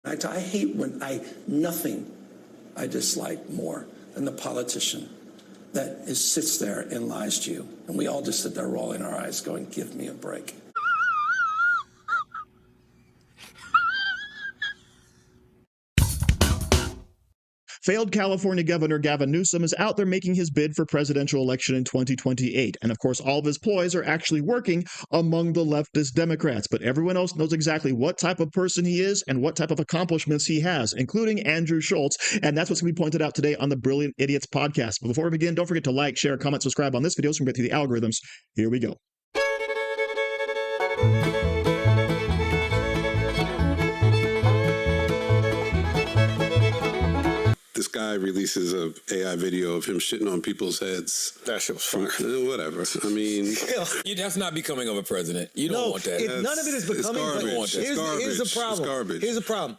I hate when nothing I dislike more than the politician that sits there and lies to you. And we all just sit there rolling our eyes going, give me a break. Failed California Governor Gavin Newsom is out there making his bid for presidential election in 2028. And of course, all of his ploys are actually working among the leftist Democrats. But everyone else knows exactly what type of person he is and what type of accomplishments he has, including Andrew Schulz. And that's what's going to be pointed out today on the Brilliant Idiots podcast. But before we begin, don't forget to like, share, comment, subscribe on this video so we can get through the algorithms. Here we go. This guy releases a AI video of him shitting on people's heads. That shit was fun. Whatever. I mean, that's not becoming of a president. You don't want that. None of it is becoming. Garbage. Here's the problem. It's garbage. Here's the problem.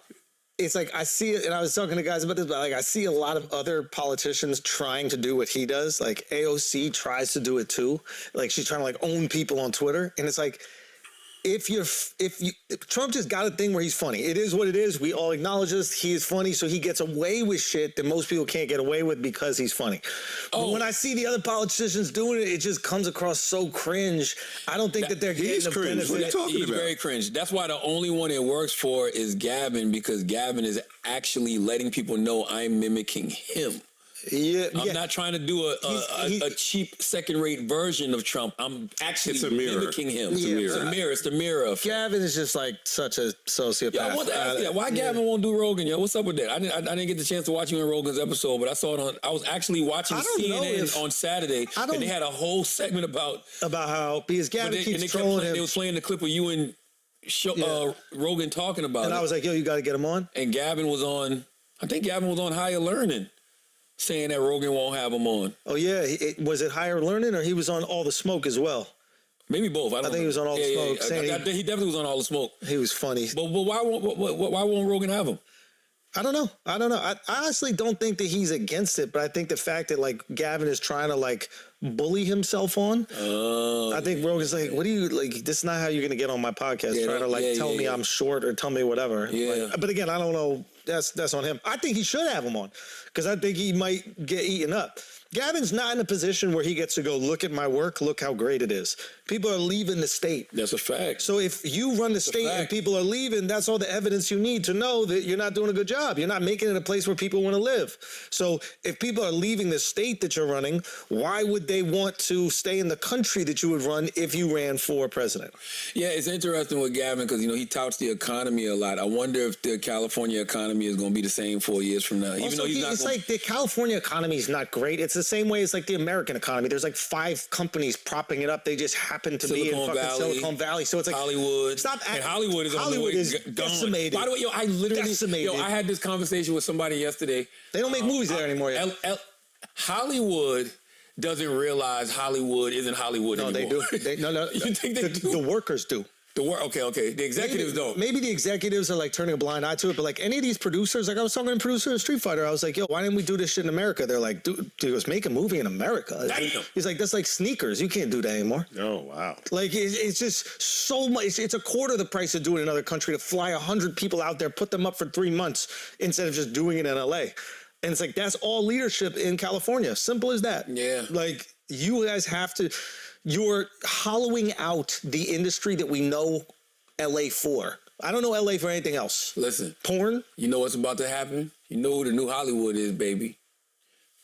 It's like I see it, and I was talking to guys about this, but like I see a lot of other politicians trying to do what he does. Like AOC tries to do it too. Like she's trying to like own people on Twitter, and it's like. If Trump just got a thing where he's funny. It is what it is. We all acknowledge this. He is funny, so he gets away with shit that most people can't get away with because he's funny. But when I see the other politicians doing it, it just comes across so cringe. I don't think that they're getting the benefit. What are you talking He's about? very cringe. That's why the only one it works for is Gavin, because Gavin is actually letting people know I'm mimicking him. I'm not trying to do a cheap second-rate version of Trump. I'm actually mimicking him. It's a mirror. It's the mirror. Gavin is just like such a sociopath. I want to ask you that. Why Gavin won't do Rogan? Yo, what's up with that? I didn't get the chance to watch you in Rogan's episode, but I saw it on. I was actually watching CNN on Saturday, and they had a whole segment about how because Gavin keeps trolling him. They was playing the clip of you and Rogan talking about it. And I was like, yo, you got to get him on. And Gavin was on. I think Gavin was on Higher Learning, saying that Rogan won't have him on. Oh, yeah. Was it Higher Learning or he was on All the Smoke as well? Maybe both. I think he was on All the Smoke. Yeah. He definitely was on All the Smoke. He was funny. But why won't Rogan have him? I don't know. I honestly don't think that he's against it, but I think the fact that like Gavin is trying to like bully himself on. I think Rogan's like, what do you like? This is not how you're gonna get on my podcast. Trying to like tell me I'm short or tell me whatever. Yeah. Like, but again, I don't know. That's on him. I think he should have him on because I think he might get eaten up. Gavin's not in a position where he gets to go, look at my work, look how great it is. People are leaving the state. That's a fact. So if you run the state and people are leaving, that's all the evidence you need to know that you're not doing a good job. You're not making it a place where people want to live. So if people are leaving the state that you're running, why would they want to stay in the country that you would run if you ran for president? Yeah, it's interesting with Gavin because, he touts the economy a lot. I wonder if the California economy is going to be the same 4 years from now. Even though it's like the California economy is not great. It's the same way as like the American economy. There's like 5 companies propping it up. They just happen to be in fucking Silicon Valley. So it's like Hollywood. And Hollywood is decimated. By the way, I literally decimated. I had this conversation with somebody yesterday. They don't make movies there anymore yet. Hollywood doesn't realize Hollywood isn't Hollywood anymore. They do. No. You think they do? The workers do. Okay. The executives don't. Maybe the executives are like turning a blind eye to it, but like any of these producers, like I was talking to a producer of Street Fighter, I was like, yo, why didn't we do this shit in America? They're like, dude, let's make a movie in America. Damn. He's like, that's like sneakers. You can't do that anymore. Oh, wow. Like it's just so much. It's a quarter of the price of doing it in another country to fly 100 people out there, put them up for 3 months instead of just doing it in LA. And it's like, that's all leadership in California. Simple as that. Yeah. Like you guys have to, you're hollowing out the industry that we know LA for. I don't know LA for anything else. Listen. Porn? You know what's about to happen? You know who the new Hollywood is, baby.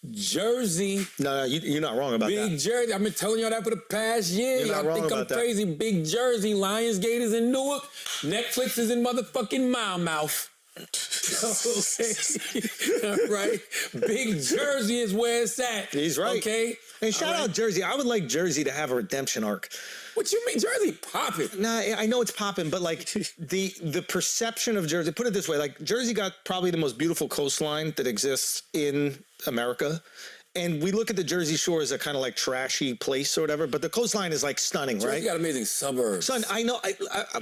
Jersey. No, you're not wrong about that. Big Jersey. I've been telling y'all that for the past year. You're not wrong think I'm about that. crazy. Big Jersey. Lionsgate is in Newark. Netflix is in motherfucking Mouth. Okay. All right. Big Jersey is where it's at. He's right. Okay. And shout out Jersey. I would like Jersey to have a redemption arc. What you mean? Jersey popping? Nah, I know it's popping, but like the perception of Jersey, put it this way, like Jersey got probably the most beautiful coastline that exists in America. And we look at the Jersey Shore as a kind of like trashy place or whatever, but the coastline is like stunning, right? Jersey got amazing suburbs. Son, I know,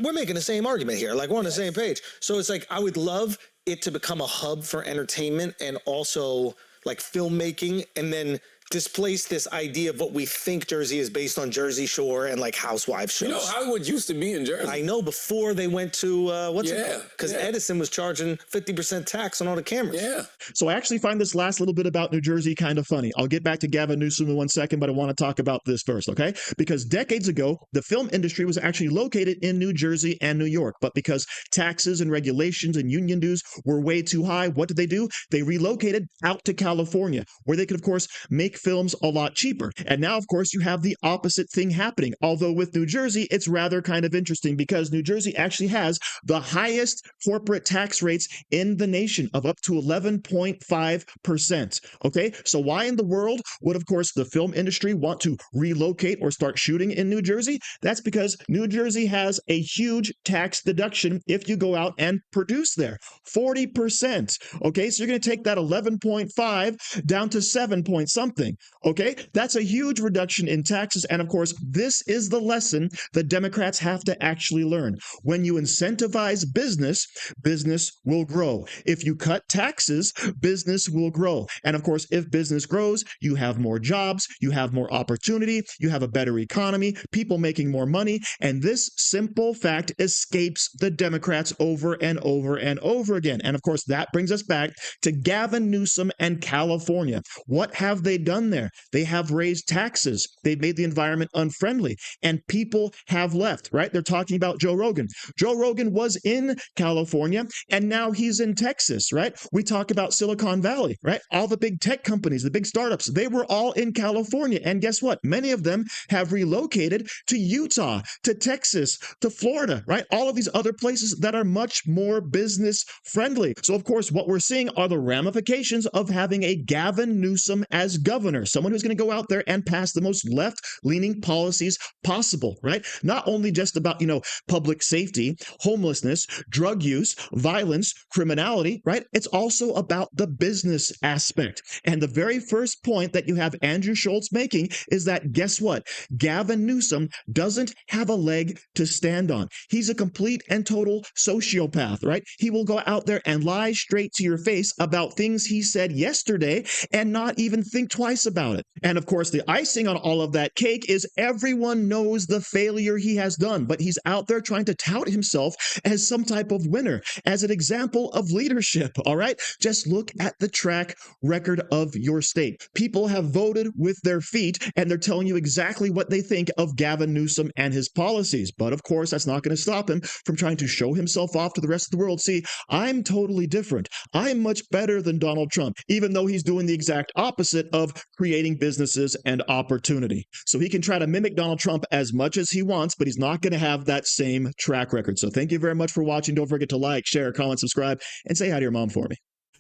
we're making the same argument here. Like we're on the same page. So it's like, I would love it to become a hub for entertainment and also like filmmaking, and then displace this idea of what we think Jersey is based on Jersey Shore and like housewife shows. You know, Hollywood used to be in Jersey. I know, before they went to what's it called? Because Edison was charging 50% tax on all the cameras. Yeah. So I actually find this last little bit about New Jersey kind of funny. I'll get back to Gavin Newsom in 1 second, but I want to talk about this first, okay? Because decades ago, the film industry was actually located in New Jersey and New York, but because taxes and regulations and union dues were way too high, what did? They relocated out to California, where they could, of course, make films a lot cheaper. And now, of course, you have the opposite thing happening. Although with New Jersey, it's rather kind of interesting because New Jersey actually has the highest corporate tax rates in the nation of up to 11.5%. Okay, so why in the world would, of course, the film industry want to relocate or start shooting in New Jersey? That's because New Jersey has a huge tax deduction if you go out and produce there, 40%. Okay, so you're going to take that 11.5 down to 7 point something. Okay, that's a huge reduction in taxes. And of course, this is the lesson the Democrats have to actually learn. When you incentivize business, business will grow. If you cut taxes, business will grow. And of course, if business grows, you have more jobs, you have more opportunity, you have a better economy, people making more money. And this simple fact escapes the Democrats over and over and over again. And of course, that brings us back to Gavin Newsom and California. What have they done there? They have raised taxes. They've made the environment unfriendly, and people have left, right? They're talking about Joe Rogan. Joe Rogan was in California, and now he's in Texas, right? We talk about Silicon Valley, right? All the big tech companies, the big startups, they were all in California. And guess what? Many of them have relocated to Utah, to Texas, to Florida, right? All of these other places that are much more business friendly. So of course, what we're seeing are the ramifications of having a Gavin Newsom as governor, someone who's going to go out there and pass the most left-leaning policies possible, right? Not only just about, public safety, homelessness, drug use, violence, criminality, right? It's also about the business aspect. And the very first point that you have Andrew Schulz making is that, guess what? Gavin Newsom doesn't have a leg to stand on. He's a complete and total sociopath, right? He will go out there and lie straight to your face about things he said yesterday and not even think twice about it. And of course, the icing on all of that cake is everyone knows the failure he has done, but he's out there trying to tout himself as some type of winner, as an example of leadership, all right? Just look at the track record of your state. People have voted with their feet, and they're telling you exactly what they think of Gavin Newsom and his policies. But of course, that's not going to stop him from trying to show himself off to the rest of the world. See, I'm totally different. I'm much better than Donald Trump, even though he's doing the exact opposite of creating businesses and opportunity. So he can try to mimic Donald Trump as much as he wants, but he's not going to have that same track record. So thank you very much for watching. Don't forget to like, share, comment, subscribe, and say hi to your mom for me.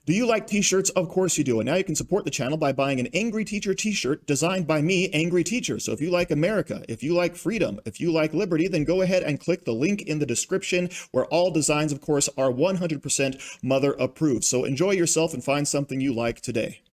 Do you like t-shirts? Of course you do. And now you can support the channel by buying an Angry Teacher t-shirt designed by me, Angry Teacher. So if you like America, if you like freedom, if you like liberty, then go ahead and click the link in the description, where all designs, of course, are 100% mother approved. So enjoy yourself and find something you like today.